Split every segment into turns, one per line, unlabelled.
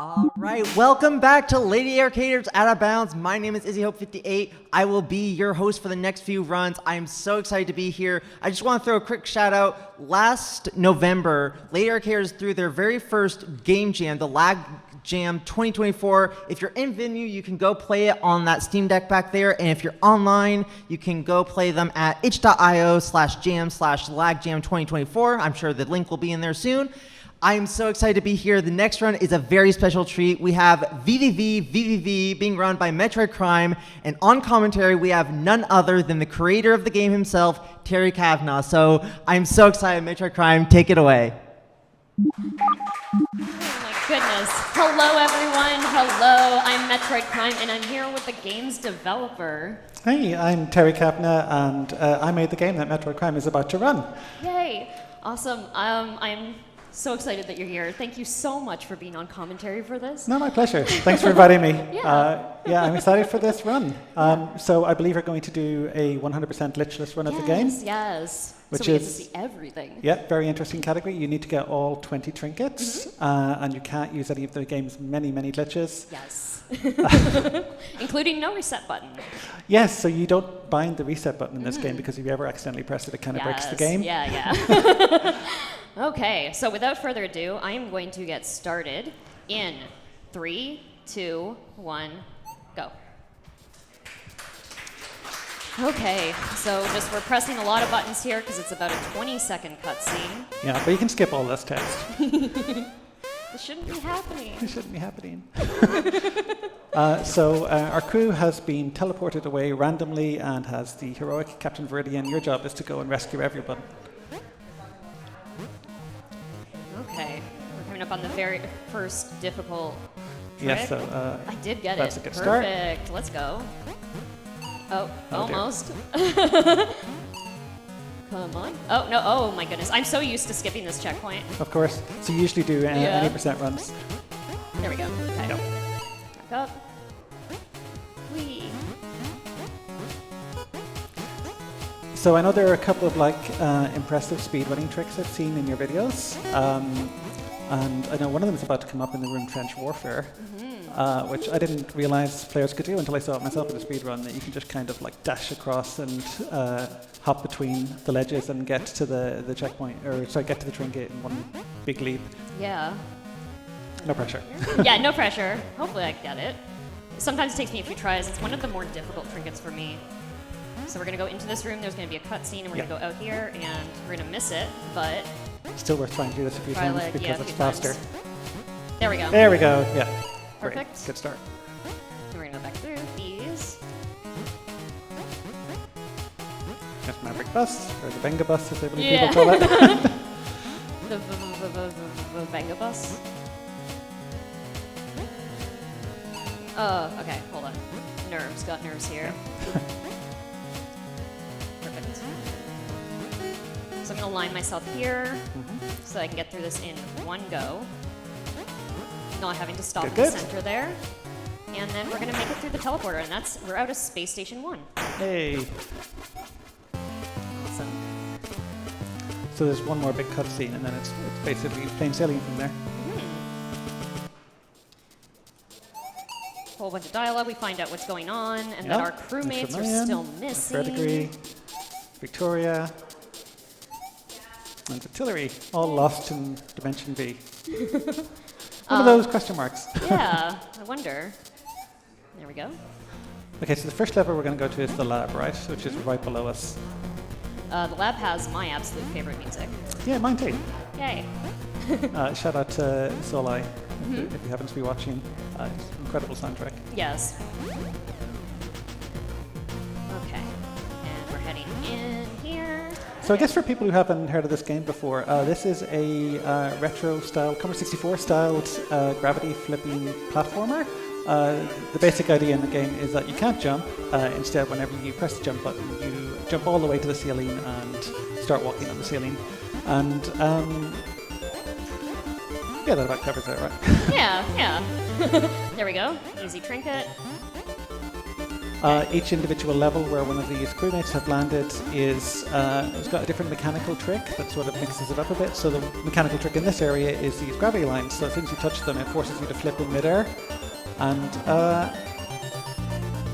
All right, welcome back to Lady Arcaders Out of Bounds. My name is IzzyHope58. I will be your host for the next few runs. I am so excited to be here. I just want to throw a quick shout out. Last November, Lady Arcaders threw their very first game jam, the Lag Jam 2024. If you're in venue, you can go play it on that Steam Deck back there. And if you're online, you can go play them at itch.io/jam/lagjam 2024. I'm sure the link will be in there soon. I'm so excited to be here. The next run is a very special treat. We have VVVVVV being run by Metroid Crime, and on commentary we have none other than the creator of the game himself, Terry Cavanagh. So I'm so excited. Metroid Crime, take it away.
Oh my goodness. Hello everyone. Hello, I'm Metroid Crime and I'm here with the game's developer.
Hey, I'm Terry Cavanagh and I made the game that Metroid Crime is about to run.
Yay. Awesome. I'm so excited that you're here. Thank you so much for being on commentary for this.
No, my pleasure. Thanks for inviting me.
Yeah.
I'm excited for this run. So I believe we're going to do a 100% glitchless run of the game.
Yes.
Which
so we
is,
get to see everything.
Yeah, very interesting category. You need to get all 20 trinkets, and you can't use any of the game's many, many glitches.
Yes. Including no reset button.
Yes, so you don't bind the reset button in this game because if you ever accidentally press it, it kind of breaks the game.
Yeah. Okay, so without further ado, I am going to get started in 3, 2, 1, go. Okay, so we're pressing a lot of buttons here because it's about a 20-second cutscene.
Yeah, but you can skip all this text.
This shouldn't be happening.
It shouldn't be happening. So our crew has been teleported away randomly and has the heroic Captain Viridian. Your job is to go and rescue everyone.
Okay, we're coming up on the very first difficult trick.
Yes, so
I did get
that's
it.
a good start.
Perfect. Let's go. Oh, almost. Come on. Oh, no. Oh, my goodness. I'm so used to skipping this checkpoint.
Of course. So you usually do any percent runs.
There we go. Okay.
Yep.
Back up. Whee.
So I know there are a couple of impressive speedrunning tricks I've seen in your videos. And I know one of them is about to come up in the room Trench Warfare, which I didn't realize players could do until I saw it myself in a speedrun, that you can just kind of like dash across and hop between the ledges and get to the checkpoint, get to the trinket in one big leap.
Yeah.
No pressure.
Yeah, no pressure. Hopefully I get it. Sometimes it takes me a few tries. It's one of the more difficult trinkets for me. So we're going to go into this room, there's going to be a cutscene, and we're going to go out here, and we're going to miss it, but...
Still worth trying to do this a few times because it's faster.
There we go.
There we go, yeah.
Perfect.
Great. Good start.
And we're going to go back through these.
That's Maverick Bus, or the Venga Bus, as I believe people call it.
The Venga bus. Okay, hold on. Nerves, got nerves here. Perfect. So I'm going to line myself here so I can get through this in one go. Not having to stop in the center there. And then we're going to make it through the teleporter, and we're out of Space Station 1.
Hey.
Awesome.
So there's one more big cutscene, and then it's basically plain sailing from there.
Whole bunch of dialogue, we find out what's going on, and that our crewmates are still missing.
Fredegre, Victoria, and Artillery, all lost in Dimension V. One of those question marks.
Yeah, I wonder. There we go.
Okay, so the first level we're going to go to is the lab, right? Which is right below us.
The lab has my absolute favorite music.
Yeah, mine too.
Yay.
Shout out to Solai, if you happen to be watching. It's an incredible soundtrack.
Yes. Okay, and we're heading in here.
So I guess for people who haven't heard of this game before, this is a retro-style, Commodore 64-styled gravity flipping platformer. The basic idea in the game is that you can't jump. Instead, whenever you press the jump button, you jump all the way to the ceiling and start walking on the ceiling. And yeah, that about covers it, right?
Yeah. There we go. Easy trinket.
Each individual level where one of these crewmates have landed is it's got a different mechanical trick that sort of mixes it up a bit. So the mechanical trick in this area is these gravity lines. So as soon as you touch them, it forces you to flip in midair. And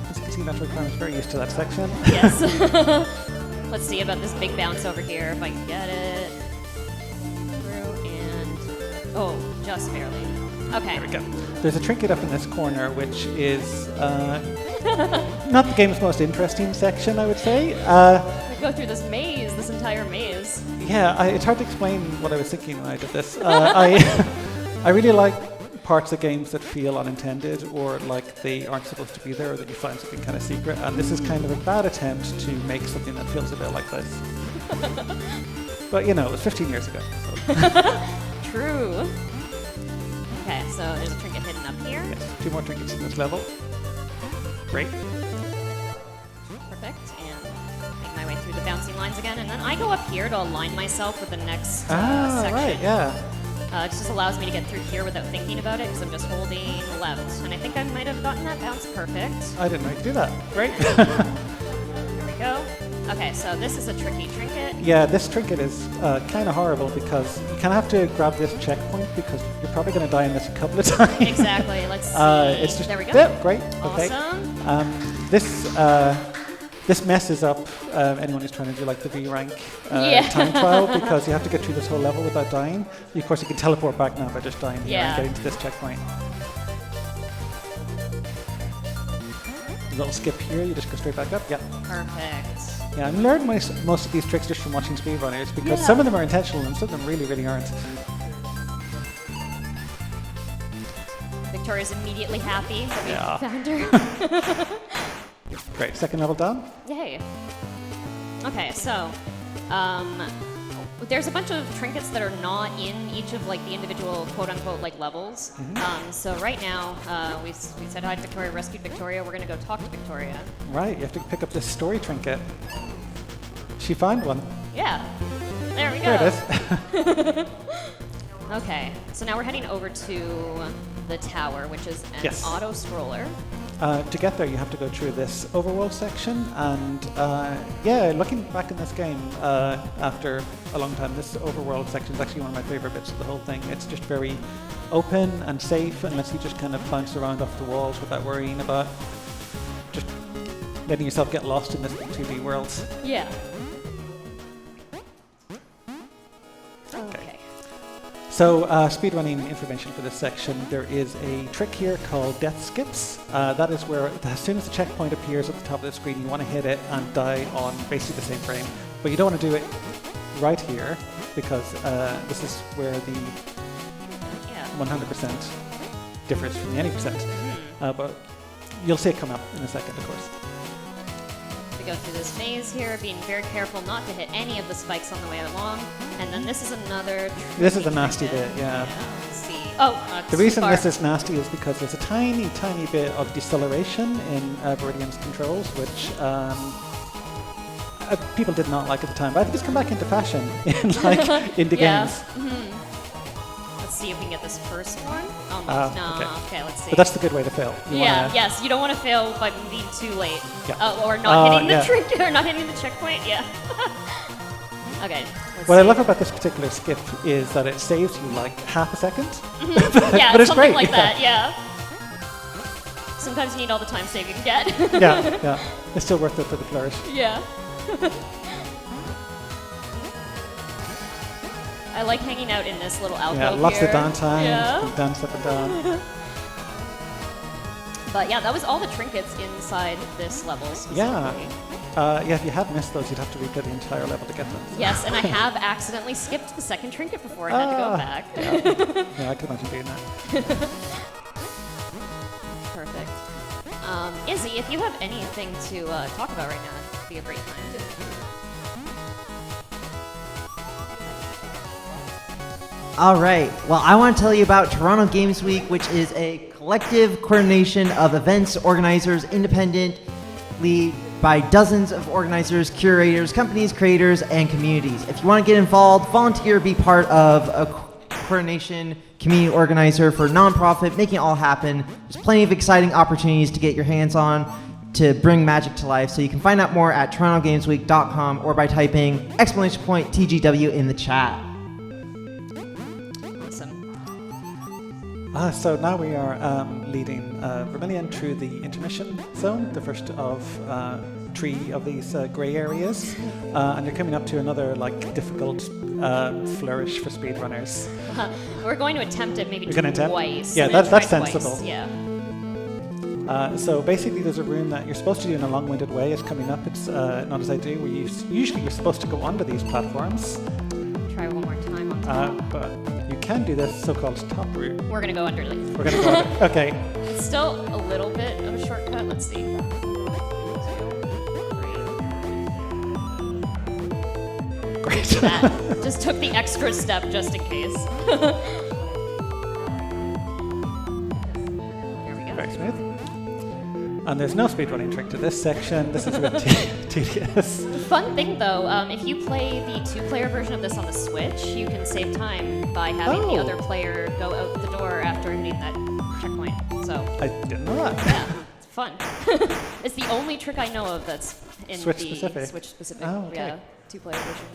as you can see, Metroid Prime is very used to that section.
Yes. Let's see about this big bounce over here, if I can get it. Through and... Oh, just barely. Okay.
There we go. There's a trinket up in this corner, which is not the game's most interesting section, I would say.
We go through this maze, this entire maze.
Yeah, it's hard to explain what I was thinking when I did this. I really like parts of games that feel unintended or like they aren't supposed to be there or that you find something kind of secret. And this is kind of a bad attempt to make something that feels a bit like this. But, you know, it was 15 years ago. So.
True. Okay, so there's a trinket hidden up here.
Yes, 2 more trinkets in this level. Great.
Perfect, and make my way through the bouncing lines again, and then I go up here to align myself with the next section.
Right, yeah.
It just allows me to get through here without thinking about it, because I'm just holding left. And I think I might have gotten that bounce perfect.
I didn't know you could do that. Great.
Here we go. Okay, so this is a tricky trinket.
Yeah, this trinket is kind of horrible because you kind of have to grab this checkpoint because you're probably going to die in this a couple of times.
Exactly. Let's see.
It's just,
there we go.
Yeah, great.
Awesome.
Okay. This messes up anyone who's trying to do like the V rank time trial because you have to get through this whole level without dying. Of course, you can teleport back now by just dying here and getting to this checkpoint. A little skip here, you just go straight back up. Yeah.
Perfect.
Yeah, I learned most of these tricks just from watching speedrunners because some of them are intentional and some of them really, really aren't.
Victoria's immediately happy that we found her.
Great, second level done.
Yay. Okay, so there's a bunch of trinkets that are not in each of like the individual quote-unquote like levels. So right now, we said hi to Victoria, rescued Victoria. We're gonna go talk to Victoria.
Right, you have to pick up this story trinket. She found one.
Yeah, there we go.
There it is.
Okay, so now we're heading over to the tower, which is an auto scroller.
To get there, you have to go through this overworld section, and looking back in this game after a long time, this overworld section is actually one of my favorite bits of the whole thing. It's just very open and safe, and lets you just kind of bounce around off the walls without worrying about just letting yourself get lost in this 2D world.
Yeah. Okay.
So, speedrunning information for this section, there is a trick here called death skips. That is where, as soon as the checkpoint appears at the top of the screen, you want to hit it and die on basically the same frame. But you don't want to do it right here, because this is where the 100% differs from the any percent. But you'll see it come up in a second, of course.
We go through this maze here, being very careful not to hit any of the spikes on the way along. And then this is another...
This is a nasty bit, yeah.
Let's see. Oh,
the reason this is nasty is because there's a tiny, tiny bit of deceleration in Viridian's controls, which people did not like at the time. But I think it's come back into fashion in indie games.
Let's see if we can get this first one. Almost. Okay, let's see.
But that's the good way to fail.
Yes, you don't want to fail by being too late.
Yeah.
Or not hitting the trinket, or not hitting the checkpoint, Okay.
What I love about this particular skip is that it saves you like half a second.
But it's great. Like that, Sometimes you need all the time save you can get.
yeah. It's still worth it for the flourish.
Yeah. I like hanging out in this little alcove here.
Lots of downtime. You can dance up and down.
But that was all the trinkets inside this level specifically.
If you had missed those, you'd have to replay the entire level to get them. So.
Yes, and I have accidentally skipped the second trinket before I had to go back.
I can imagine doing that.
Perfect. Izzy, if you have anything to talk about right now, it'd be a great time.
All right. Well, I want to tell you about Toronto Games Week, which is a collective coordination of events organizers independently by dozens of organizers, curators, companies, creators, and communities. If you want to get involved, volunteer, be part of a coordination community organizer for a nonprofit, making it all happen. There's plenty of exciting opportunities to get your hands on. to bring magic to life. So you can find out more at torontogamesweek.com or by typing !TGW in the chat.
Awesome.
So now we are leading Vermilion through the intermission zone, the first of 3 of these grey areas, and you're coming up to another like difficult flourish for speedrunners.
We're going to attempt it maybe twice.
Yeah, that's sensible.
Twice. Yeah.
So basically, there's a room that you're supposed to do in a long-winded way. It's coming up. It's not as I do. Where usually you're supposed to go onto these platforms.
Try one more time on top.
But you can do this so-called top route.
We're gonna go underneath.
We're gonna go under. Okay.
It's still a little bit of a shortcut. Let's see. 2, 3.
Great.
That just took the extra step just in case. There we go.
Very smooth. And there's no speedrunning trick to this section. This is a bit tedious.
The fun thing, though, if you play the 2-player version of this on the Switch, you can save time by having the other player go out the door after hitting that checkpoint. So
I didn't know that.
yeah, it's fun. It's the only trick I know of that's in
Switch
the
specific.
Switch specific.
Oh, okay.
Yeah, 2-player version.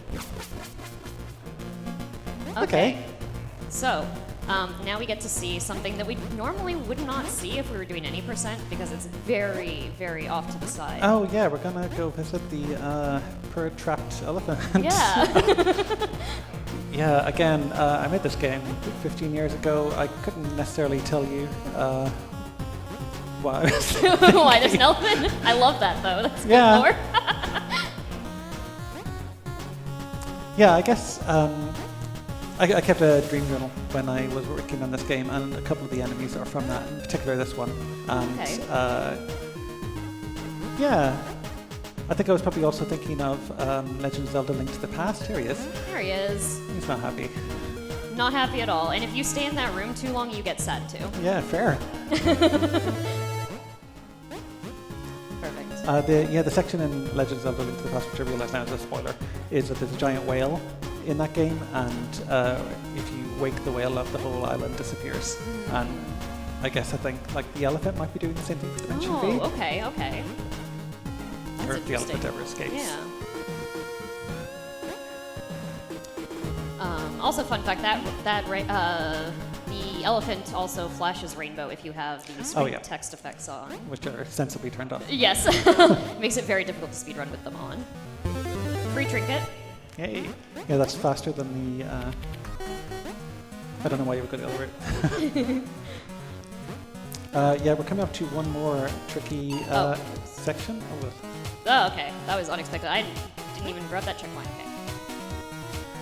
Okay.
So. Now we get to see something that we normally would not see if we were doing any percent because it's very, very off to the side.
Oh yeah, we're gonna go visit the trapped elephant.
Yeah.
Yeah. Again, I made this game 15 years ago. I couldn't necessarily tell you why.
Why there's an elephant? I love that though. That's good lore.
Yeah, I guess. I kept a dream journal when I was working on this game, and a couple of the enemies are from that, in particular this one. And yeah, I think I was probably also thinking of Legend of Zelda: Link to the Past. Here he is.
There he is.
He's not happy.
Not happy at all. And if you stay in that room too long, you get sad too.
Yeah, fair.
Perfect.
The section in Legend of Zelda: Link to the Past, which I realise now is a spoiler, is that there's a giant whale in that game, and if you wake the whale up, the whole island disappears. And I think like the elephant might be doing the same thing for Dimension V.
Oh, okay. That's
Or if the
interesting.
elephant ever escapes.
Yeah. Also, fun fact that the elephant also flashes rainbow if you have the screen text effects on,
which are sensibly turned off.
Yes, makes it very difficult to speedrun with them on. Free trinket.
Yay! Yeah, that's faster than the. I don't know why you would go the other way. Yeah, we're coming up to one more tricky section.
Oh, okay. That was unexpected. I didn't even grab that checkpoint. Okay.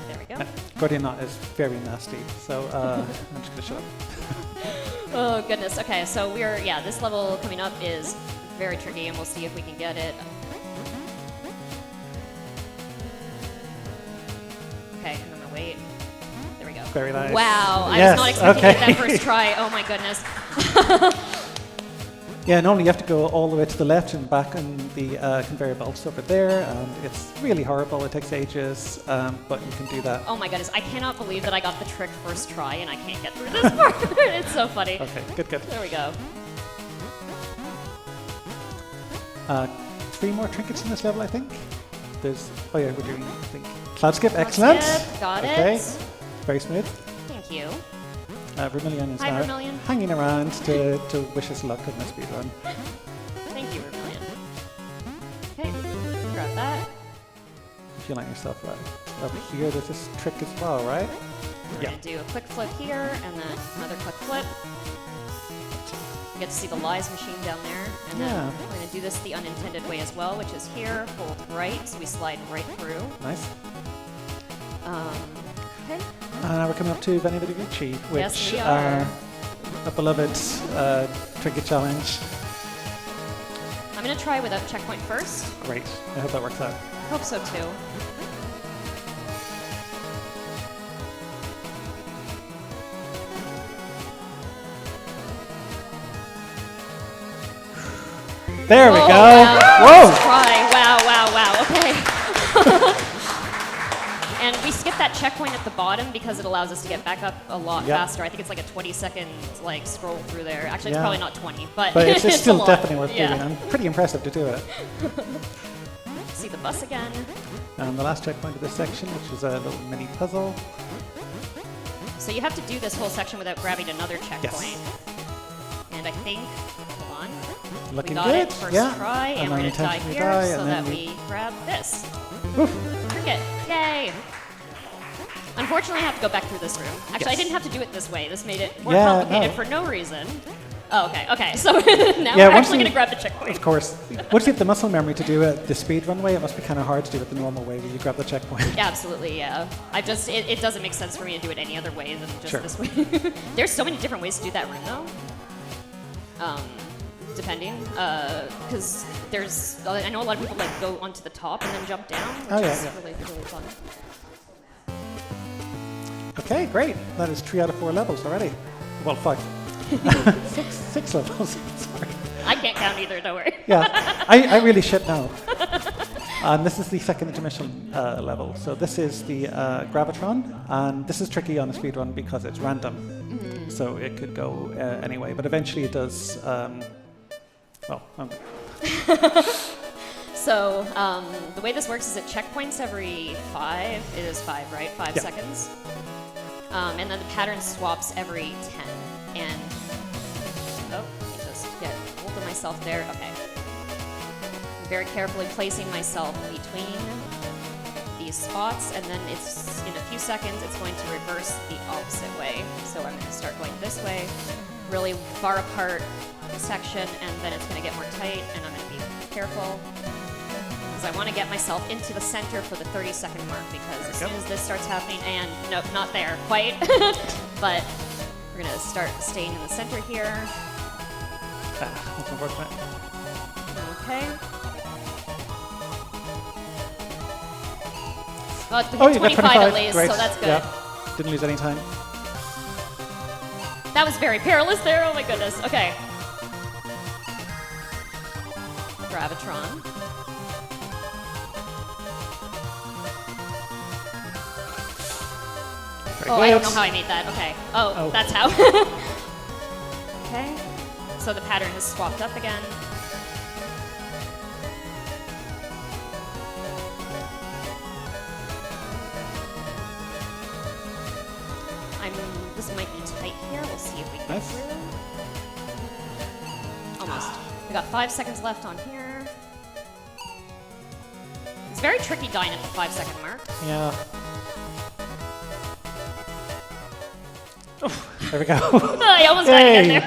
There we go.
Guardian Knot is very nasty, so I'm just gonna shut up.
Oh goodness. Okay, so this level coming up is very tricky, and we'll see if we can get it. Okay, I'm gonna wait. There we go.
Very nice.
Wow, I
Yes,
was not expecting to
okay.
get that first try. Oh my goodness.
Yeah, normally you have to go all the way to the left and back on the conveyor belts over there, and it's really horrible. It takes ages, but you can do that.
Oh my goodness, I cannot believe that I got the trick first try and I can't get through this part. It's so funny.
Okay, good.
There we go.
3 more trinkets in this level, I think. We're doing, I think, Cloud Skip, excellent.
Got
okay.
it.
Very smooth.
Thank you.
Vermilion is
Hi,
now
Vermilion.
hanging around to wish us luck in the speedrun.
Thank you, Vermilion. Okay, grab that.
If you like yourself right. Up here, there's this trick as well, right?
We're gonna do a quick flip here, and then another quick flip. You get to see the lies machine down there, and then we're gonna do this the unintended way as well, which is here, hold right, so we slide right through.
Nice.
Okay.
And now we're coming up to VVVVVV, which
Yes, we are.
A beloved trinket challenge.
I'm gonna try without checkpoint first.
Great. I hope that works out.
I hope so too.
There we go.
Wow.
Whoa!
Let's try. Wow. Okay. And we skipped that checkpoint at the bottom because it allows us to get back up a lot faster. I think it's like a 20-second like scroll through there. Actually, it's probably not 20, but
it's
it's
still
a lot.
definitely worth doing. And pretty impressive to do it.
See the bus again.
And the last checkpoint of this section, which is a little mini puzzle.
So you have to do this whole section without grabbing another checkpoint.
Yes.
And I think, hold on,
Looking
we got
good.
it first try, and we're
then
going to die
intentionally
here so
and
that
then
we grab this.
Oof.
Trinket, yay! Unfortunately, I have to go back through this room. Actually, I
Yes.
didn't have to do it this way. This made it more
Yeah,
complicated
no.
for no reason. Oh, okay. So now we're actually going to grab the checkpoint.
Of course. Once you have the muscle memory to do it the speedrun way, it must be kind of hard to do it the normal way where you grab the checkpoint.
Absolutely, yeah. It doesn't make sense for me to do it any other way than just
Sure.
this way. There's so many different ways to do that room, though. Depending, because I know a lot of people like go onto the top and then jump down, which is really fun.
Okay, great. That is 3 out of 4 levels already. Well, 5. 6 levels. Sorry.
I can't count either, don't worry.
Yeah, I really should know. And this is the second intermission level. So this is the Gravitron, and this is tricky on a speedrun because it's random. Mm-hmm. So it could go anyway, but eventually it does.
So the way this works is it checkpoints every 5. It is 5, right? 5 seconds. And then the pattern swaps every 10. And let me just get hold of myself there. Okay. Very carefully placing myself between these spots, and then it's in a few seconds it's going to reverse the opposite way. So I'm going to start going this way, really far apart section, and then it's going to get more tight, and I'm going to be careful because I want to get myself into the center for the 30-second mark, because as soon as this starts happening, and nope, not there quite, but we're going to start staying in the center here.
That's unfortunate.
Okay. Well, we hit 25 at least,
great.
so that's good.
Yeah. Didn't lose any time.
That was very perilous there, oh my goodness. Okay. Gravitron. I don't know how I made that. Okay. Oh, that's how. Okay. So the pattern has swapped up again. This might be tight here. We'll see if we get through. Almost. We got 5 seconds left on here. It's very tricky dying at the 5-second mark.
Yeah. Oh, there we go.
I almost got it in there.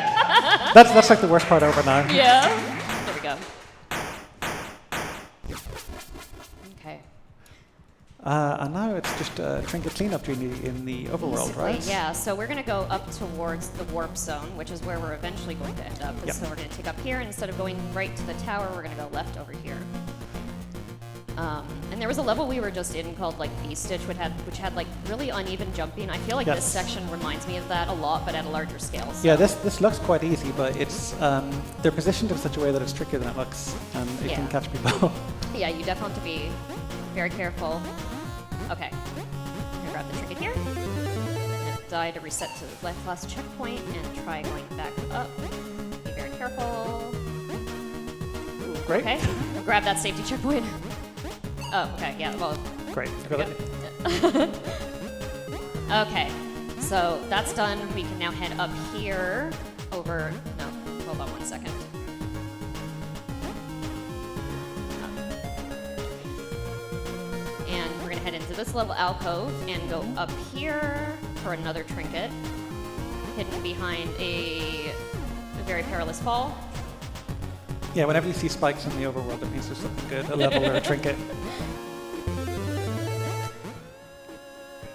That's like the worst part over now.
Yeah. There we go. Okay.
And now it's just a trinket cleanup duty in the overworld,
Basically,
right?
yeah, so we're going to go up towards the warp zone, which is where we're eventually going to end up.
Yep.
So we're going to take up here, and instead of going right to the tower, we're going to go left over here. And there was a level we were just in called like B-Stitch, which had like really uneven jumping. I feel like this section reminds me of that a lot, but at a larger scale. So.
Yeah, this looks quite easy, but it's they're positioned in such a way that it's trickier than it looks, and it can catch people.
Yeah, you definitely have to be very careful. Okay, I'm gonna grab the trinket here, and die to reset to the last checkpoint, and try going back up. Be very careful. Ooh,
Great.
Okay, I'll grab that safety checkpoint. Oh, okay, yeah, well.
Great.
Okay, so that's done. We can now head up here over, no, hold on 1 second. And we're gonna head into this level alcove and go up here for another trinket, hidden behind a very perilous fall.
Yeah, whenever you see spikes in the overworld, it means there's something good, a level or a trinket.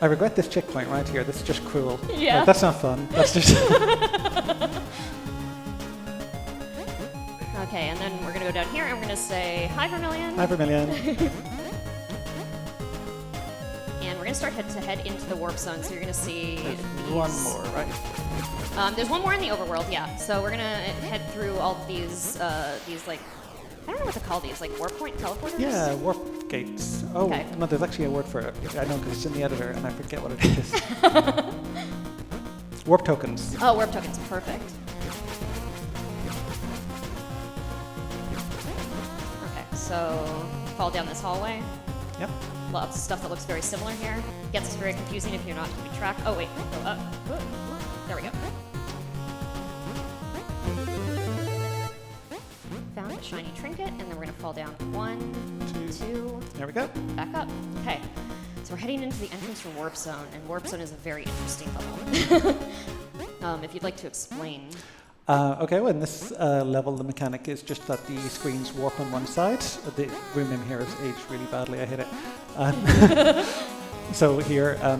I regret this checkpoint right here. This is just cruel.
Yeah.
Like, that's not fun. That's just...
Okay, and then we're gonna go down here and we're gonna say hi Vermilion.
Hi, Vermilion.
And we're gonna start to head into the warp zone. So you're gonna see
There's
these.
one more, right?
There's one more in the overworld, yeah. So we're gonna head through all of these like I don't know what to call these, like warp point teleporters?
Yeah, warp gates. Oh,
Okay.
no, there's actually a word for it. I know because it's in the editor and I forget what it is. Warp tokens.
Oh, warp tokens, perfect. Okay, so fall down this hallway.
Yep.
Lots of stuff that looks very similar here. Gets very confusing if you're not keeping track. Oh wait, go up. There we go. Found a shiny trinket, and then we're gonna fall down 1, 2.
There we go.
Back up. Okay. So we're heading into the entrance for Warp Zone, and Warp Zone is a very interesting level. If you'd like to explain.
Okay, well, in this level, the mechanic is just that the screens warp on one side. The room name here is aged really badly. I hate it. So here, I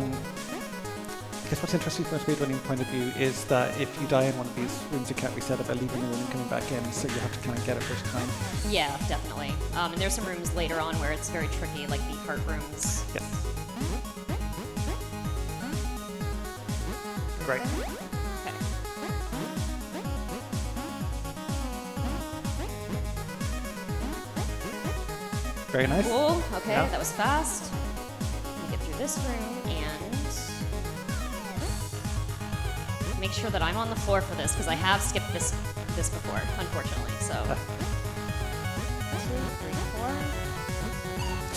guess what's interesting from a speedrunning point of view is that if you die in one of these rooms, you can't reset it by leaving the room and coming back in, so you have to kind of get it first time.
Yeah, definitely. And there's some rooms later on where it's very tricky, like the heart rooms.
Yes. Great.
Okay.
Very nice.
Cool. Okay,
Yeah.
that was fast. Let me get through this room and make sure that I'm on the floor for this because I have skipped this before, unfortunately. So 2, 3, 4.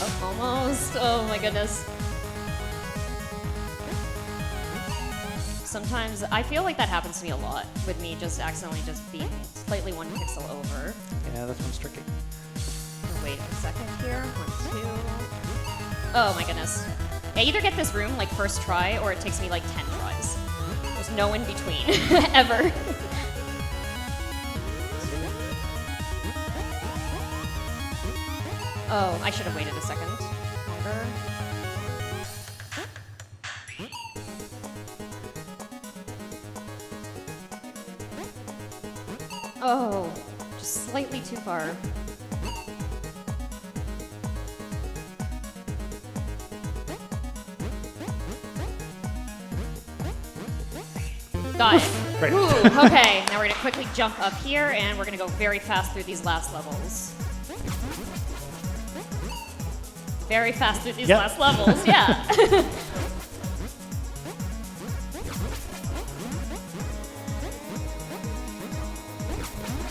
Oh, almost. Oh my goodness. Sometimes I feel like that happens to me a lot with me just accidentally just being slightly 1 pixel over.
Yeah, that one's tricky.
Wait a second here. 1, 2. Oh my goodness. I either get this room like first try or it takes me like 10 tries. There's no in between, ever. Oh, I should have waited a second longer. Oh, just slightly too far. Got it.
Great.
Ooh, okay, now we're gonna quickly jump up here and we're gonna go very fast through these last levels. Very fast through these
Yep.
last levels, yeah.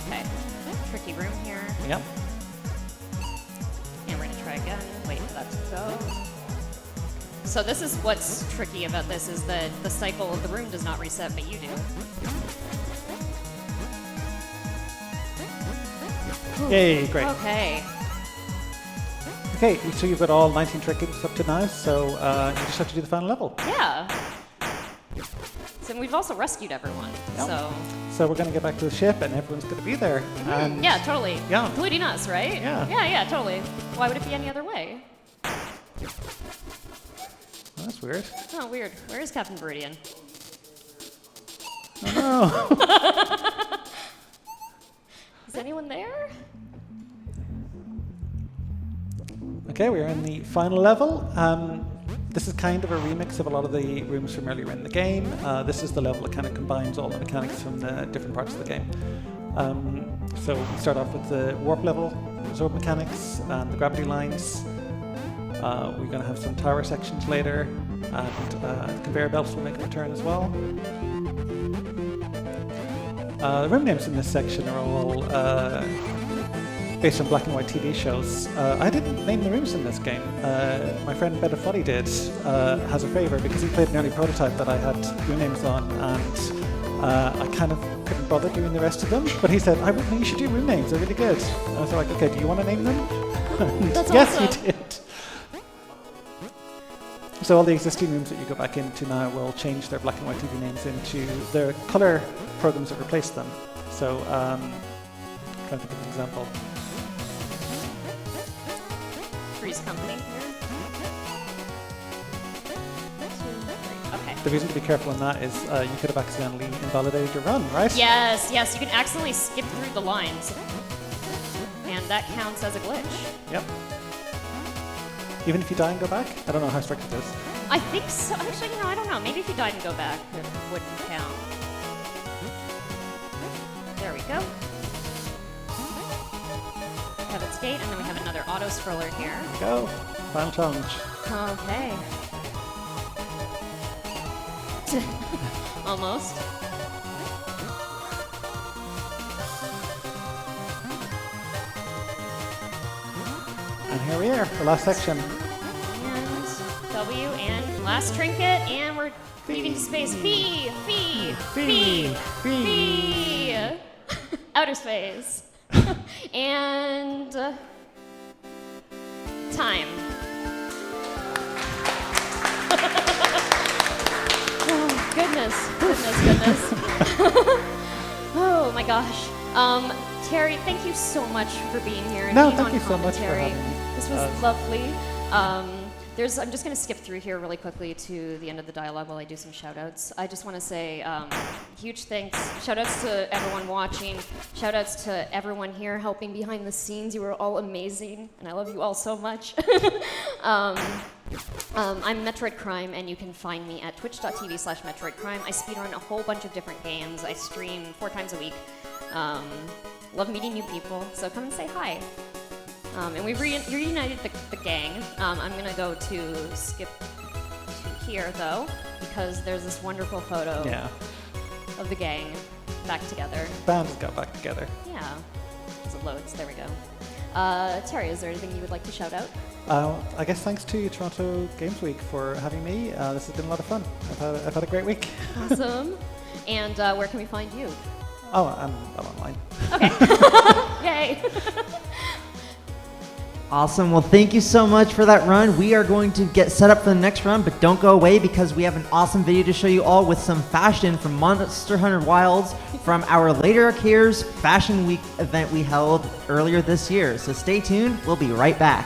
Okay, tricky room here.
Yep.
And we're gonna try again, wait for that to go. So this is what's tricky about this, is that the cycle of the room does not reset, but you do.
Yay, great.
Okay.
Okay, so you've got all 19 trinkets up to now, so you just have to do the final level.
Yeah. So we've also rescued everyone,
Yep.
so...
So we're going to get back to the ship and everyone's going to be there. And
Yeah, totally.
Yeah.
Including us, right?
Yeah.
Yeah, totally. Why would it be any other way?
Well, that's weird.
Oh, weird. Where is Captain Viridian?
Oh, no.
Is anyone there?
Okay, we're in the final level. This is kind of a remix of a lot of the rooms from earlier in the game. This is the level that kind of combines all the mechanics from the different parts of the game. So we start off with the warp level, absorb mechanics, and the gravity lines. We're going to have some tower sections later, and the conveyor belts will make a return as well. The room names in this section are all based on black and white TV shows. I didn't name the rooms in this game. My friend Better Foddy did, has a favour, because he played an early prototype that I had room names on, and I kind of couldn't bother doing the rest of them. But he said, I think you should do room names, they're really good. And I was like, okay, do you want to name them? And
That's
yes,
awesome.
he did. So all the existing rooms that you go back into now will change their black and white TV names into their colour programs that replace them. So, trying to think of an example.
Three's Company here. 2, 3. Okay.
The reason to be careful on that is you could have accidentally invalidated your run, right?
Yes, you can accidentally skip through the lines. And that counts as a glitch.
Yep. Even if you die and go back? I don't know how strict it is.
I think so. Actually, I don't know. Maybe if you died and go back, it wouldn't count. There we go. gate, and then we have another auto scroller here.
Go. Final challenge.
Okay. Almost.
And here we are, the last section.
And W and last trinket, and we're leaving to space. V, V, V, V. Outer space. And time. Oh, goodness. Oh my gosh. Terry, thank you so much for being here and
No,
being
thank
on
you so much for
commentary.
having me.
This was lovely. I'm just going to skip through here really quickly to the end of the dialogue while I do some shout-outs. I just want to say huge thanks. Shout-outs to everyone watching. Shout-outs to everyone here helping behind the scenes. You were all amazing, and I love you all so much. I'm Metroid Crime, and you can find me at twitch.tv/MetroidCrime. I speedrun a whole bunch of different games. I stream 4 times a week. Love meeting new people, so come and say hi. And we've reunited the gang. I'm gonna go to skip to here though, because there's this wonderful photo of the gang back together.
Band has got back together.
Yeah, as it loads, there we go. Terry, is there anything you would like to shout out?
I guess thanks to Toronto Games Week for having me. This has been a lot of fun. I've had a great week.
Awesome. And where can we find you?
Oh, I'm online.
Okay. Yay.
Awesome. Well, thank you so much for that run. We are going to get set up for the next run, but don't go away because we have an awesome video to show you all with some fashion from Monster Hunter Wilds from our Later Arcade's Fashion Week event we held earlier this year. So stay tuned. We'll be right back.